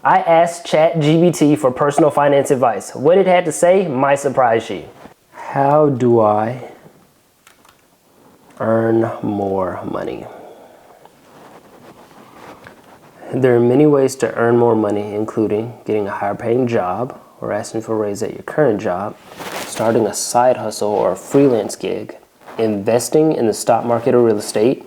I asked ChatGBT for personal finance advice. What it had to say might surprise you. How do I earn more money? There are many ways to earn more money, including getting a higher paying job or asking for a raise at your current job, starting a side hustle or a freelance gig, investing in the stock market or real estate,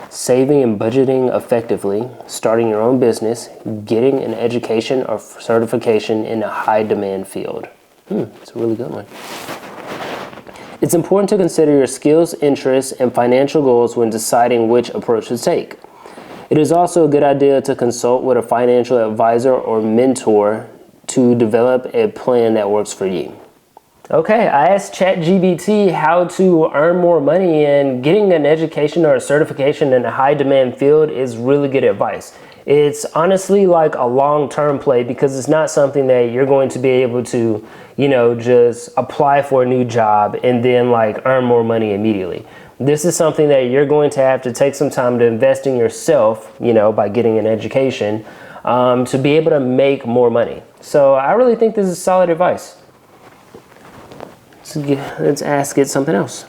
saving and budgeting effectively, starting your own business, getting an education or certification in a high demand field. It's a really good one. It's important to consider your skills, interests, and financial goals when deciding which approach to take. It is also a good idea to consult with a financial advisor or mentor to develop a plan that works for you. Okay, I asked ChatGPT how to earn more money, and getting an education or a certification in a high demand field is really good advice. It's honestly like a long-term play because it's not something that you're going to be able to, just apply for a new job and then earn more money immediately. This is something that you're going to have to take some time to invest in yourself, by getting an education, to be able to make more money. So I really think this is solid advice. So let's ask it something else.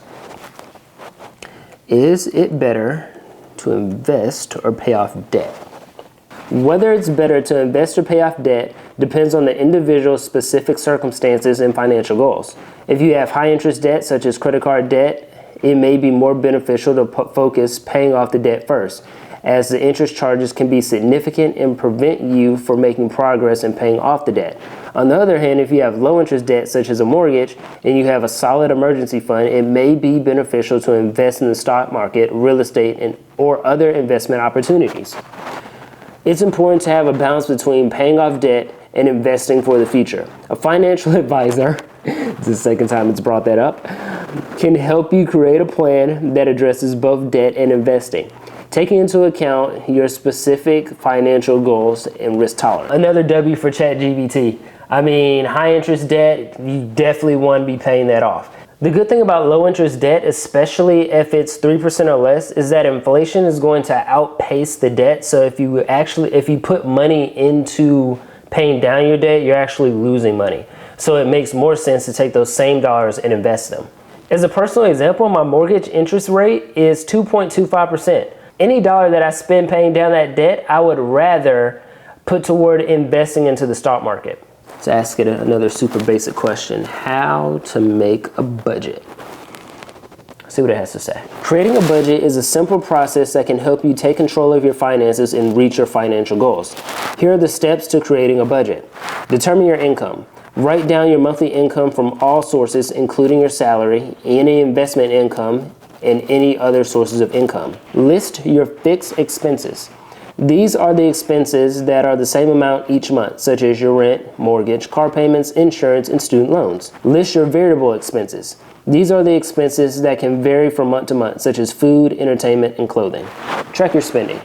Is it better to invest or pay off debt? Whether it's better to invest or pay off debt depends on the individual's specific circumstances and financial goals. If you have high interest debt, such as credit card debt, it may be more beneficial to focus paying off the debt first, as the interest charges can be significant and prevent you from making progress in paying off the debt. On the other hand, if you have low interest debt, such as a mortgage, and you have a solid emergency fund, it may be beneficial to invest in the stock market, real estate, or other investment opportunities. It's important to have a balance between paying off debt and investing for the future. A financial advisor, it's the second time it's brought that up, can help you create a plan that addresses both debt and investing, taking into account your specific financial goals and risk tolerance. Another W for ChatGPT. High interest debt, you definitely want to be paying that off. The good thing about low interest debt, especially if it's 3% or less, is that inflation is going to outpace the debt. So if you put money into paying down your debt, you're actually losing money. So it makes more sense to take those same dollars and invest them. As a personal example, my mortgage interest rate is 2.25%. Any dollar that I spend paying down that debt, I would rather put toward investing into the stock market. Let's ask it another super basic question. How to make a budget. See what it has to say. Creating a budget is a simple process that can help you take control of your finances and reach your financial goals. Here are the steps to creating a budget. Determine your income. Write down your monthly income from all sources, including your salary, any investment income, and any other sources of income. List your fixed expenses. These are the expenses that are the same amount each month, such as your rent, mortgage, car payments, insurance, and student loans. List your variable expenses. These are the expenses that can vary from month to month, such as food, entertainment, and clothing. Track your spending.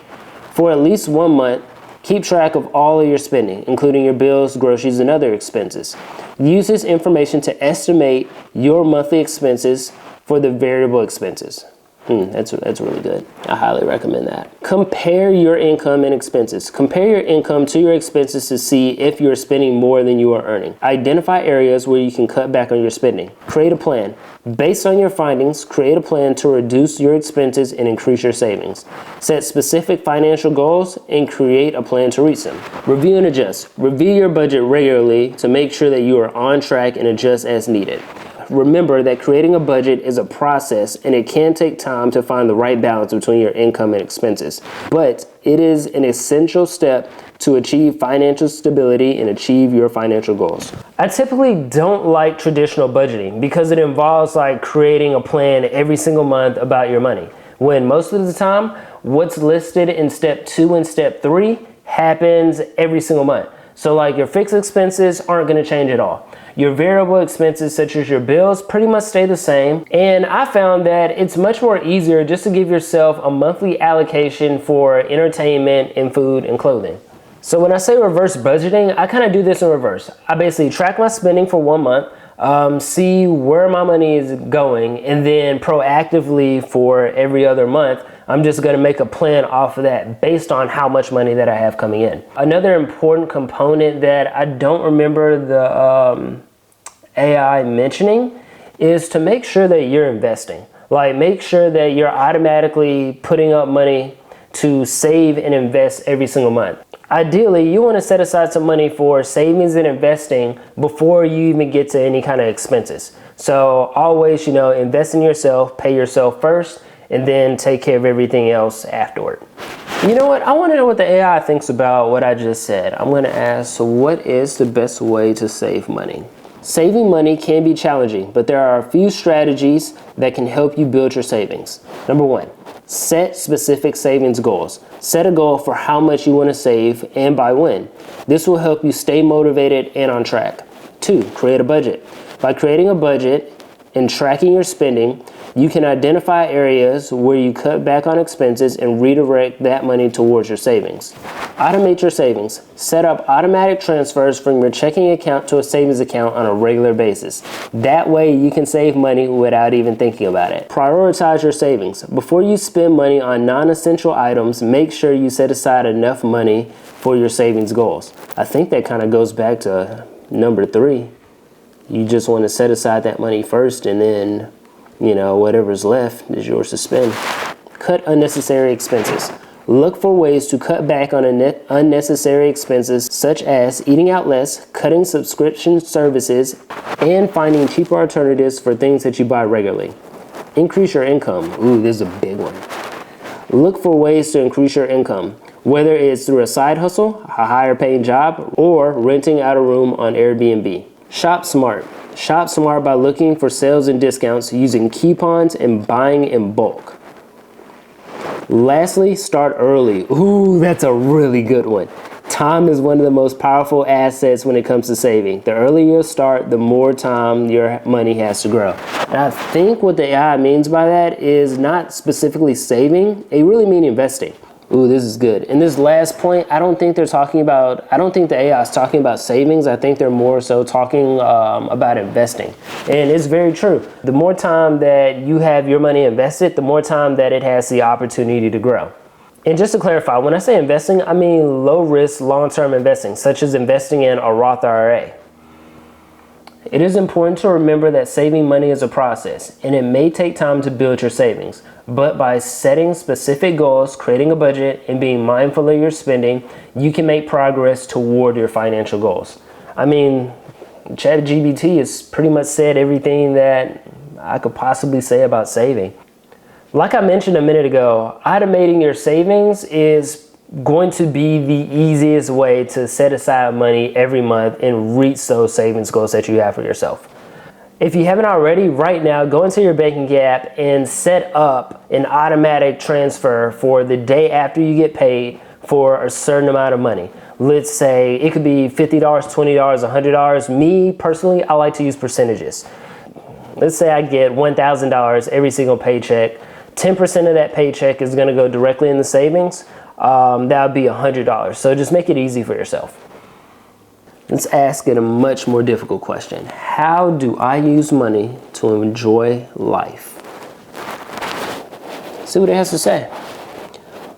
For at least 1 month, keep track of all of your spending, including your bills, groceries, and other expenses. Use this information to estimate your monthly expenses for the variable expenses. That's really good. I highly recommend that. Compare your income and expenses. Compare your income to your expenses to see if you're spending more than you are earning. Identify areas where you can cut back on your spending. Create a plan. Based on your findings, create a plan to reduce your expenses and increase your savings. Set specific financial goals and create a plan to reach them. Review and adjust. Review your budget regularly to make sure that you are on track and adjust as needed. Remember that creating a budget is a process and it can take time to find the right balance between your income and expenses. But it is an essential step to achieve financial stability and achieve your financial goals. I typically don't like traditional budgeting because it involves creating a plan every single month about your money, when most of the time what's listed in step 2 and step 3 happens every single month. So your fixed expenses aren't going to change at all. Your variable expenses, such as your bills, pretty much stay the same. And I found that it's much more easier just to give yourself a monthly allocation for entertainment and food and clothing. So when I say reverse budgeting, I kind of do this in reverse. I basically track my spending for 1 month, see where my money is going, and then proactively for every other month, I'm just going to make a plan off of that based on how much money that I have coming in. Another important component that I don't remember the AI mentioning is to make sure that you're investing. Like, make sure that you're automatically putting up money to save and invest every single month. Ideally, you want to set aside some money for savings and investing before you even get to any kind of expenses. So always, invest in yourself, pay yourself first, and then take care of everything else afterward. You know what? I want to know what the AI thinks about what I just said. I'm going to ask, so what is the best way to save money? Saving money can be challenging, but there are a few strategies that can help you build your savings. Number one, set specific savings goals. Set a goal for how much you want to save and by when. This will help you stay motivated and on track. Two, create a budget. By creating a budget and tracking your spending, you can identify areas where you cut back on expenses and redirect that money towards your savings. Automate your savings. Set up automatic transfers from your checking account to a savings account on a regular basis. That way you can save money without even thinking about it. Prioritize your savings. Before you spend money on non-essential items, make sure you set aside enough money for your savings goals. I think that kind of goes back to number 3. You just want to set aside that money first, and then whatever's left is yours to spend. Cut unnecessary expenses. Look for ways to cut back on unnecessary expenses, such as eating out less, cutting subscription services, and finding cheaper alternatives for things that you buy regularly. Increase your income. Ooh, this is a big one. Look for ways to increase your income, whether it's through a side hustle, a higher paying job, or renting out a room on Airbnb. Shop smart. Shop smart by looking for sales and discounts, using coupons, and buying in bulk. Lastly, start early. Ooh, that's a really good one. Time is one of the most powerful assets when it comes to saving. The earlier you start, the more time your money has to grow. And I think what the AI means by that is not specifically saving, they really mean investing. Ooh, this is good. And this last point, I don't think the AI is talking about savings. I think they're more so talking about investing. And it's very true. The more time that you have your money invested, the more time that it has the opportunity to grow. And just to clarify, when I say investing, I mean low risk, long-term investing, such as investing in a Roth IRA. It is important to remember that saving money is a process, and it may take time to build your savings. But by setting specific goals, creating a budget, and being mindful of your spending, you can make progress toward your financial goals. I mean, ChatGPT has pretty much said everything that I could possibly say about saving. Like I mentioned a minute ago, automating your savings is going to be the easiest way to set aside money every month and reach those savings goals that you have for yourself. If you haven't already, right now, go into your banking app and set up an automatic transfer for the day after you get paid for a certain amount of money. Let's say it could be $50, $20, $100. Me, personally, I like to use percentages. Let's say I get $1,000 every single paycheck. 10% of that paycheck is going to go directly in the savings. That would be $100. So just make it easy for yourself. Let's ask it a much more difficult question. How do I use money to enjoy life? See what it has to say.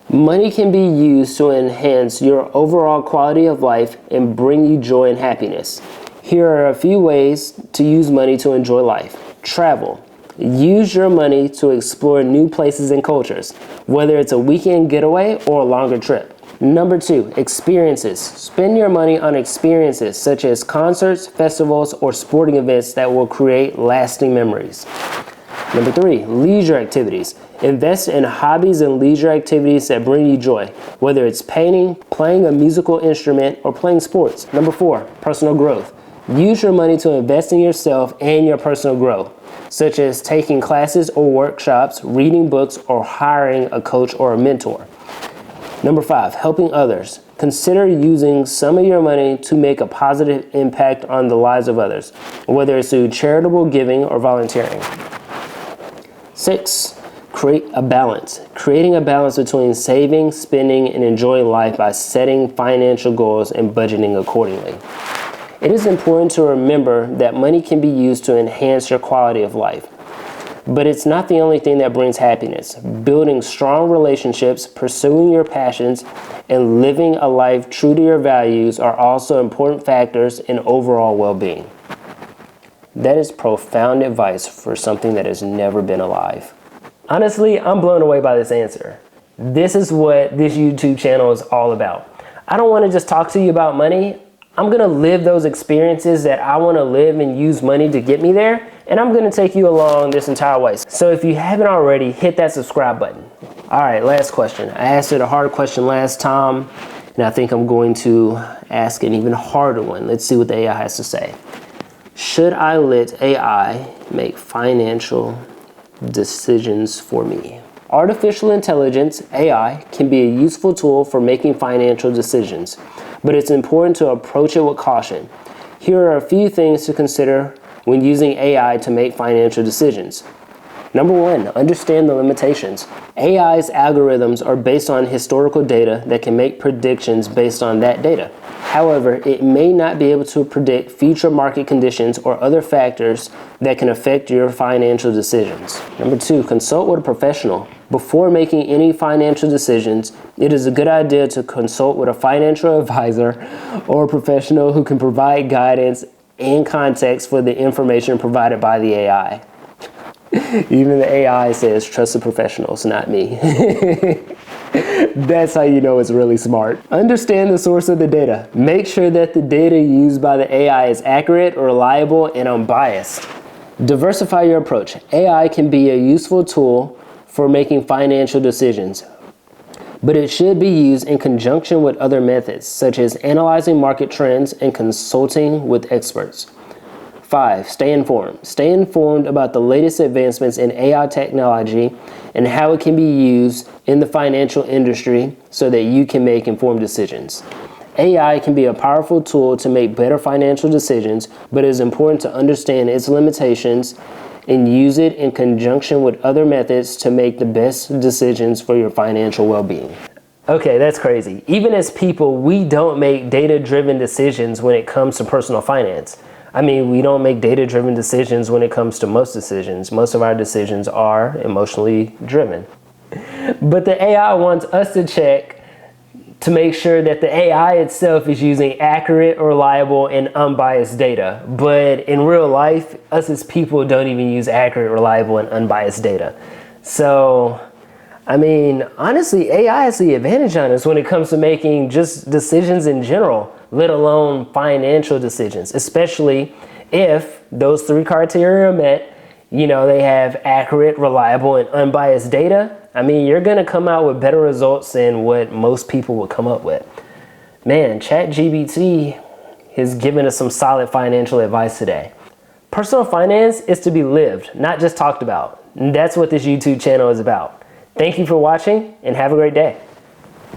Money can be used to enhance your overall quality of life and bring you joy and happiness. Here are a few ways to use money to enjoy life. Travel. Use your money to explore new places and cultures, whether it's a weekend getaway or a longer trip. Number 2, experiences. Spend your money on experiences such as concerts, festivals, or sporting events that will create lasting memories. Number 3, leisure activities. Invest in hobbies and leisure activities that bring you joy, whether it's painting, playing a musical instrument, or playing sports. Number 4, personal growth. Use your money to invest in yourself and your personal growth, such as taking classes or workshops, reading books, or hiring a coach or a mentor. Number 5, helping others. Consider using some of your money to make a positive impact on the lives of others, whether it's through charitable giving or volunteering. 6, create a balance. Creating a balance between saving, spending, and enjoying life by setting financial goals and budgeting accordingly. It is important to remember that money can be used to enhance your quality of life. But it's not the only thing that brings happiness. Building strong relationships, pursuing your passions, and living a life true to your values are also important factors in overall well-being. That is profound advice for something that has never been alive. Honestly, I'm blown away by this answer. This is what this YouTube channel is all about. I don't want to just talk to you about money. I'm going to live those experiences that I want to live and use money to get me there. And I'm going to take you along this entire way. So if you haven't already, hit that subscribe button. All right, last question. I asked it a hard question last time, and I think I'm going to ask an even harder one. Let's see what the AI has to say. Should I let AI make financial decisions for me? Artificial intelligence, AI, can be a useful tool for making financial decisions, but it's important to approach it with caution. Here are a few things to consider when using AI to make financial decisions. Number one, understand the limitations. AI's algorithms are based on historical data that can make predictions based on that data. However, it may not be able to predict future market conditions or other factors that can affect your financial decisions. Number two, consult with a professional. Before making any financial decisions, it is a good idea to consult with a financial advisor or a professional who can provide guidance and context for the information provided by the AI. Even the AI says trust the professionals, not me. That's how you know it's really smart. Understand the source of the data. Make sure that the data used by the AI is accurate, reliable, and unbiased. Diversify your approach. AI can be a useful tool for making financial decisions, but it should be used in conjunction with other methods, such as analyzing market trends and consulting with experts. 5. Stay informed. Stay informed about the latest advancements in AI technology and how it can be used in the financial industry so that you can make informed decisions. AI can be a powerful tool to make better financial decisions, but it is important to understand its limitations and use it in conjunction with other methods to make the best decisions for your financial well-being. Okay, that's crazy. Even as people, we don't make data-driven decisions when it comes to personal finance. I mean, we don't make data-driven decisions when it comes to most decisions. Most of our decisions are emotionally driven. But the AI wants us to check to make sure that the AI itself is using accurate, reliable, and unbiased data. But in real life, us as people don't even use accurate, reliable, and unbiased data. So, I mean, honestly, AI has the advantage on us when it comes to making just decisions in general, let alone financial decisions, especially if those 3 criteria are met. You know, they have accurate, reliable, and unbiased data. I mean, you're going to come out with better results than what most people would come up with. Man, ChatGPT has given us some solid financial advice today. Personal finance is to be lived, not just talked about. And that's what this YouTube channel is about. Thank you for watching and have a great day.